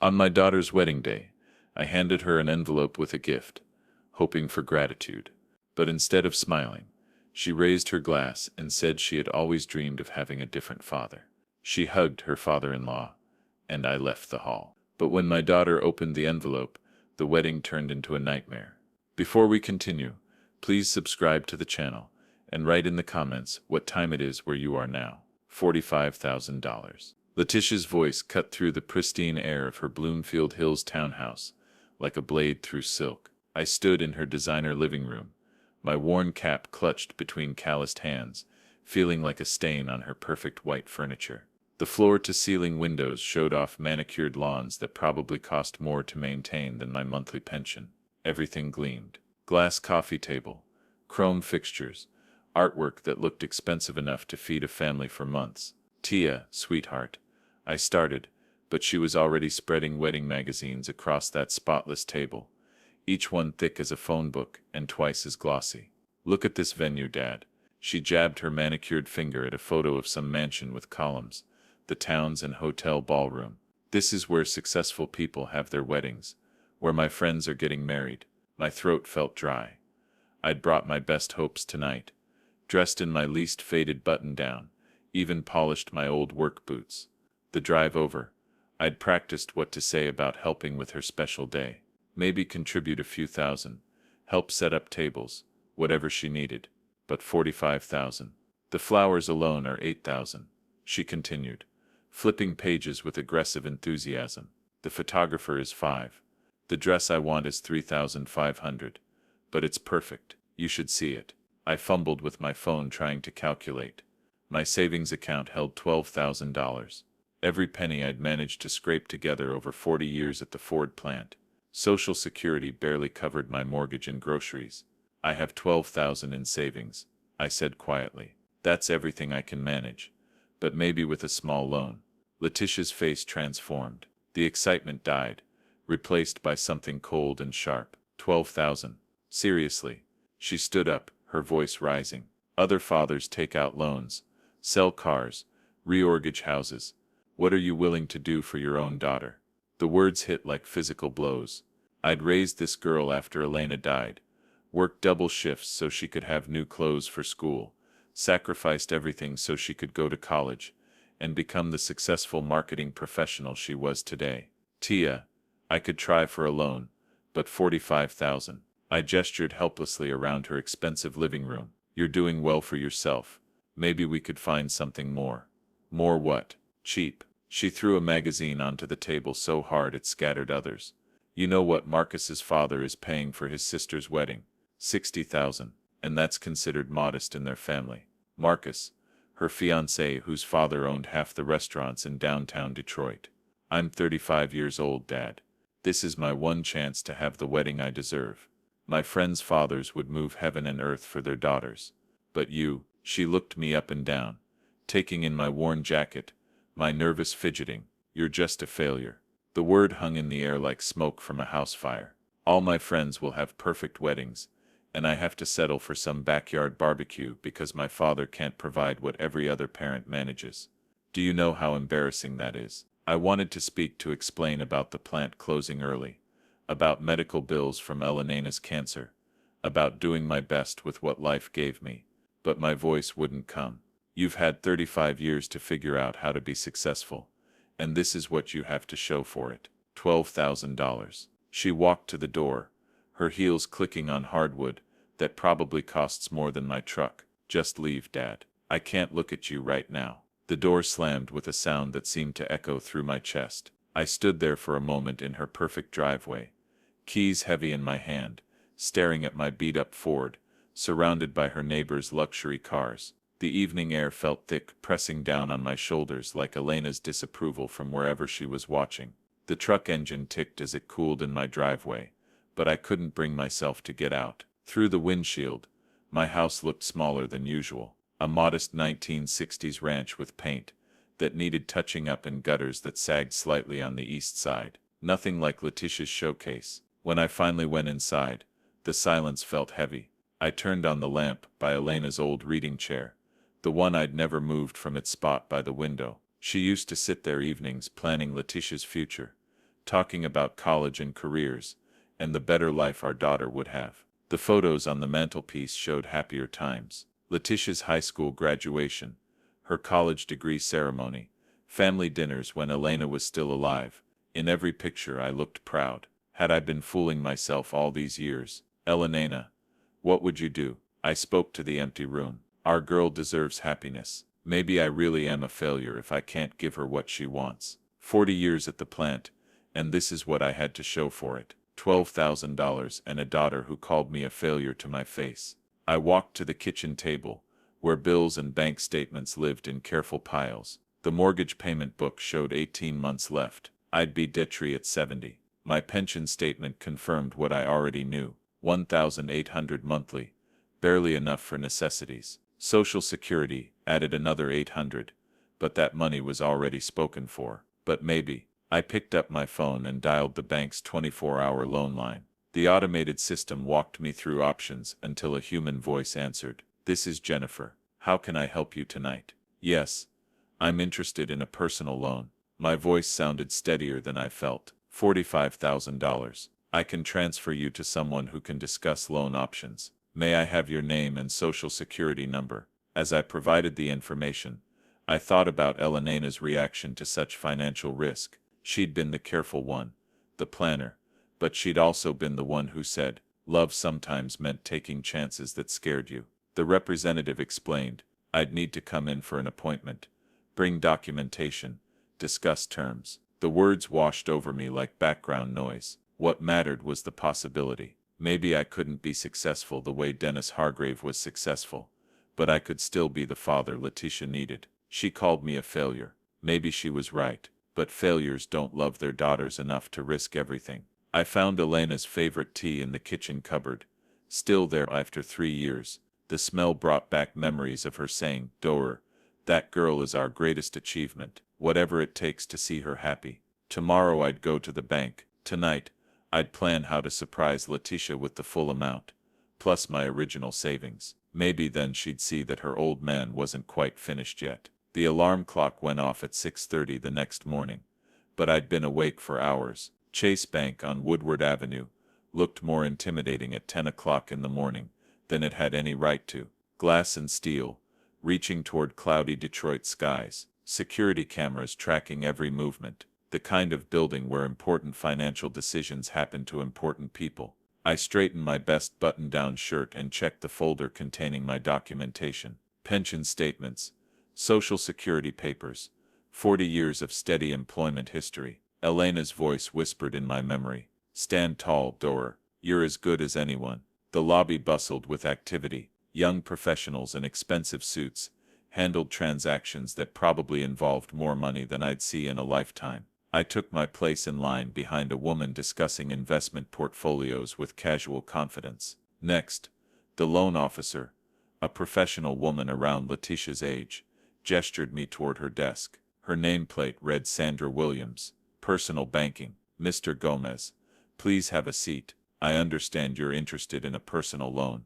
On my daughter's wedding day, I handed her an envelope with a gift, hoping for gratitude. But instead of smiling, she raised her glass and said she had always dreamed of having a different father. She hugged her father-in-law, and I left the hall. But when my daughter opened the envelope, the wedding turned into a nightmare. Before we continue, please subscribe to the channel and write in the comments what time it is where you are now. $45,000. Letitia's voice cut through the pristine air of her Bloomfield Hills townhouse like a blade through silk. I stood in her designer living room, my worn cap clutched between calloused hands, feeling like a stain on her perfect white furniture. The floor-to-ceiling windows showed off manicured lawns that probably cost more to maintain than my monthly pension. Everything gleamed. Glass coffee table, chrome fixtures, artwork that looked expensive enough to feed a family for months. "Tia, sweetheart," I started, but she was already spreading wedding magazines across that spotless table, each one thick as a phone book and twice as glossy. "Look at this venue, Dad." She jabbed her manicured finger at a photo of some mansion with columns, the Towns and Hotel ballroom. "This is where successful people have their weddings, where my friends are getting married." My throat felt dry. I'd brought my best hopes tonight, dressed in my least faded button-down, even polished my old work boots. The drive over, I'd practiced what to say about helping with her special day. Maybe contribute a few thousand, help set up tables, whatever she needed. But 45,000. The flowers alone are 8,000, she continued, flipping pages with aggressive enthusiasm. The photographer is 5. The dress I want is 3,500. But it's perfect. You should see it. I fumbled with my phone trying to calculate. My savings account held $12,000. Every penny I'd managed to scrape together over 40 years at the Ford plant. Social Security barely covered my mortgage and groceries. "I have 12,000 in savings," I said quietly. "That's everything I can manage. But maybe with a small loan." Letitia's face transformed. The excitement died, replaced by something cold and sharp. 12,000. Seriously. She stood up, her voice rising. "Other fathers take out loans, sell cars, remortgage houses. What are you willing to do for your own daughter?" The words hit like physical blows. I'd raised this girl after Elena died, worked double shifts so she could have new clothes for school, sacrificed everything so she could go to college, and become the successful marketing professional she was today. "Tia, I could try for a loan, but 45,000. I gestured helplessly around her expensive living room. "You're doing well for yourself. Maybe we could find something more." "More what?" "Cheap." She threw a magazine onto the table so hard it scattered others. "You know what Marcus's father is paying for his sister's wedding? 60,000, and that's considered modest in their family." Marcus, her fiancé whose father owned half the restaurants in downtown Detroit. "I'm 35 years old, Dad. This is my one chance to have the wedding I deserve. My friends' fathers would move heaven and earth for their daughters. But you," she looked me up and down, taking in my worn jacket, my nervous fidgeting, "you're just a failure." The word hung in the air like smoke from a house fire. All my friends will have perfect weddings, and I have to settle for some backyard barbecue because my father can't provide what every other parent manages. Do you know how embarrassing that is? I wanted to speak to explain about the plant closing early, about medical bills from Elena's cancer, about doing my best with what life gave me, but my voice wouldn't come. "You've had 35 years to figure out how to be successful, and this is what you have to show for it. $12,000. She walked to the door, her heels clicking on hardwood that probably costs more than my truck. "Just leave, Dad. I can't look at you right now." The door slammed with a sound that seemed to echo through my chest. I stood there for a moment in her perfect driveway, keys heavy in my hand, staring at my beat-up Ford, surrounded by her neighbors' luxury cars. The evening air felt thick, pressing down on my shoulders like Elena's disapproval from wherever she was watching. The truck engine ticked as it cooled in my driveway, but I couldn't bring myself to get out. Through the windshield, my house looked smaller than usual. A modest 1960s ranch with paint that needed touching up and gutters that sagged slightly on the east side. Nothing like Letitia's showcase. When I finally went inside, the silence felt heavy. I turned on the lamp by Elena's old reading chair, the one I'd never moved from its spot by the window. She used to sit there evenings planning Letitia's future, talking about college and careers, and the better life our daughter would have. The photos on the mantelpiece showed happier times. Letitia's high school graduation, her college degree ceremony, family dinners when Elena was still alive. In every picture I looked proud. Had I been fooling myself all these years? Elena, what would you do? I spoke to the empty room. Our girl deserves happiness. Maybe I really am a failure if I can't give her what she wants. 40 years at the plant, and this is what I had to show for it. $12,000 and a daughter who called me a failure to my face. I walked to the kitchen table, where bills and bank statements lived in careful piles. The mortgage payment book showed 18 months left. I'd be debt-free at 70. My pension statement confirmed what I already knew. 1,800 monthly, barely enough for necessities. Social Security added another 800, but that money was already spoken for. But maybe. I picked up my phone and dialed the bank's 24-hour loan line. The automated system walked me through options until a human voice answered. This is Jennifer. How can I help you tonight? Yes, I'm interested in a personal loan. My voice sounded steadier than I felt. $45,000. I can transfer you to someone who can discuss loan options. May I have your name and social security number? As I provided the information, I thought about Elena's reaction to such financial risk. She'd been the careful one, the planner, but she'd also been the one who said, love sometimes meant taking chances that scared you. The representative explained, I'd need to come in for an appointment, bring documentation, discuss terms. The words washed over me like background noise. What mattered was the possibility. Maybe I couldn't be successful the way Dennis Hargrave was successful, but I could still be the father Letitia needed. She called me a failure. Maybe she was right, but failures don't love their daughters enough to risk everything. I found Elena's favorite tea in the kitchen cupboard, still there after 3 years. The smell brought back memories of her saying, Dora, that girl is our greatest achievement, whatever it takes to see her happy. Tomorrow I'd go to the bank. Tonight, I'd plan how to surprise Letitia with the full amount, plus my original savings. Maybe then she'd see that her old man wasn't quite finished yet. The alarm clock went off at 6:30 the next morning, but I'd been awake for hours. Chase Bank on Woodward Avenue looked more intimidating at 10 o'clock in the morning than it had any right to. Glass and steel, reaching toward cloudy Detroit skies, security cameras tracking every movement, the kind of building where important financial decisions happen to important people. I straightened my best button-down shirt and checked the folder containing my documentation, pension statements, Social Security papers, 40 years of steady employment history. Elena's voice whispered in my memory, Stand tall, Dora. You're as good as anyone. The lobby bustled with activity. Young professionals in expensive suits handled transactions that probably involved more money than I'd see in a lifetime. I took my place in line behind a woman discussing investment portfolios with casual confidence. Next, the loan officer, a professional woman around Letitia's age, gestured me toward her desk. Her nameplate read Sandra Williams, Personal Banking. Mr. Gomez, please have a seat. I understand you're interested in a personal loan.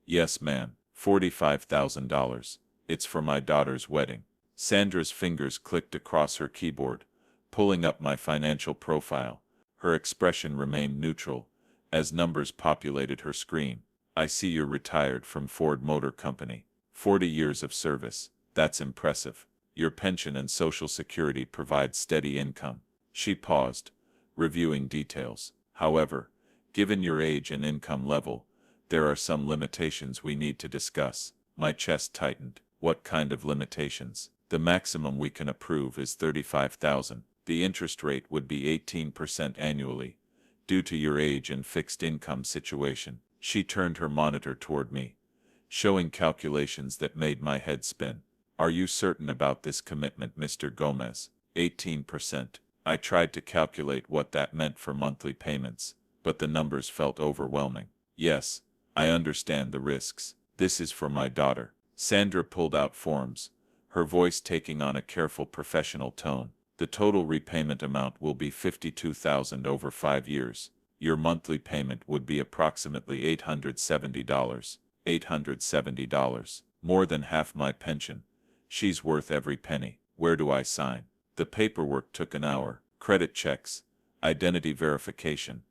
Yes, ma'am. $45,000. It's for my daughter's wedding. Sandra's fingers clicked across her keyboard, pulling up my financial profile. Her expression remained neutral as numbers populated her screen. I see you're retired from Ford Motor Company. 40 years of service. That's impressive. Your pension and Social Security provide steady income. She paused, reviewing details. However, given your age and income level, there are some limitations we need to discuss. My chest tightened. What kind of limitations? The maximum we can approve is $35,000. The interest rate would be 18% annually, due to your age and fixed income situation. She turned her monitor toward me, showing calculations that made my head spin. Are you certain about this commitment, Mr. Gomez? 18%. I tried to calculate what that meant for monthly payments, but the numbers felt overwhelming. Yes, I understand the risks. This is for my daughter. Sandra pulled out forms, her voice taking on a careful professional tone. The total repayment amount will be $52,000 over 5 years. Your monthly payment would be approximately $870. $870. More than half my pension. She's worth every penny. Where do I sign? The paperwork took an hour. Credit checks, identity verification,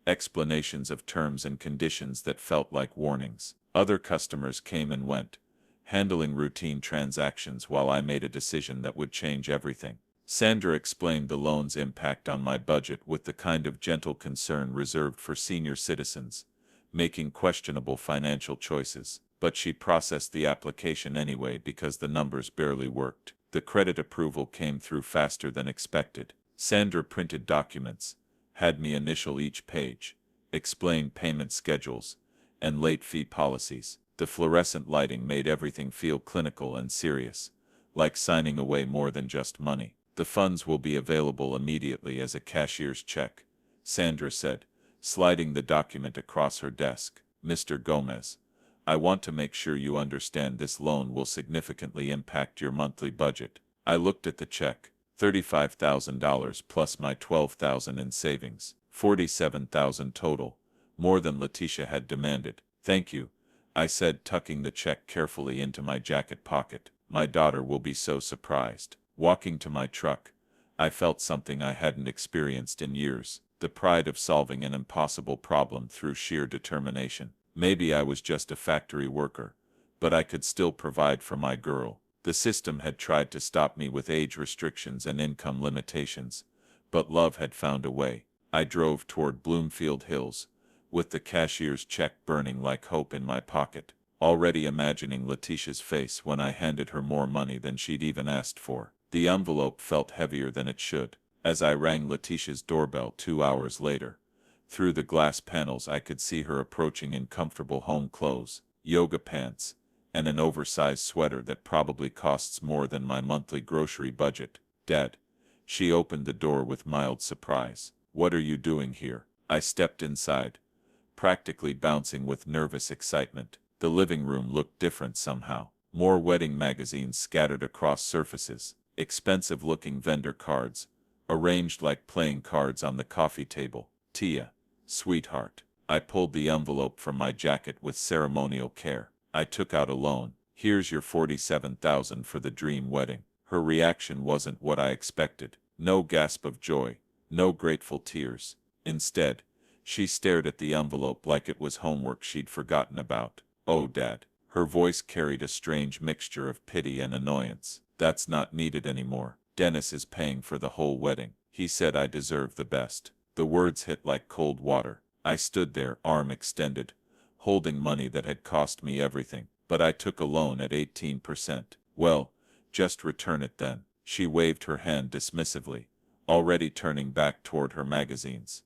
explanations of terms and conditions that felt like warnings. Other customers came and went, handling routine transactions while I made a decision that would change everything. Sandra explained the loan's impact on my budget with the kind of gentle concern reserved for senior citizens, making questionable financial choices. But she processed the application anyway because the numbers barely worked. The credit approval came through faster than expected. Sandra printed documents, had me initial each page, explained payment schedules, and late fee policies. The fluorescent lighting made everything feel clinical and serious, like signing away more than just money. The funds will be available immediately as a cashier's check, Sandra said, sliding the document across her desk. Mr. Gomez, I want to make sure you understand this loan will significantly impact your monthly budget. I looked at the check, $35,000 plus my $12,000 in savings, $47,000 total, more than Letitia had demanded. Thank you, I said, tucking the check carefully into my jacket pocket. My daughter will be so surprised. Walking to my truck, I felt something I hadn't experienced in years, the pride of solving an impossible problem through sheer determination. Maybe I was just a factory worker, but I could still provide for my girl. The system had tried to stop me with age restrictions and income limitations, but love had found a way. I drove toward Bloomfield Hills, with the cashier's check burning like hope in my pocket, already imagining Letitia's face when I handed her more money than she'd even asked for. The envelope felt heavier than it should. As I rang Letitia's doorbell 2 hours later, through the glass panels I could see her approaching in comfortable home clothes, yoga pants, and an oversized sweater that probably costs more than my monthly grocery budget. Dad. She opened the door with mild surprise. What are you doing here? I stepped inside, practically bouncing with nervous excitement. The living room looked different somehow. More wedding magazines scattered across surfaces, expensive-looking vendor cards, arranged like playing cards on the coffee table. Tia, sweetheart. I pulled the envelope from my jacket with ceremonial care. I took out a loan. Here's your $47,000 for the dream wedding. Her reaction wasn't what I expected. No gasp of joy, no grateful tears. Instead, she stared at the envelope like it was homework she'd forgotten about. Oh, Dad. Her voice carried a strange mixture of pity and annoyance. That's not needed anymore. Dennis is paying for the whole wedding. He said I deserve the best. The words hit like cold water. I stood there, arm extended, holding money that had cost me everything. But I took a loan at 18%. Well, just return it then. She waved her hand dismissively, already turning back toward her magazines.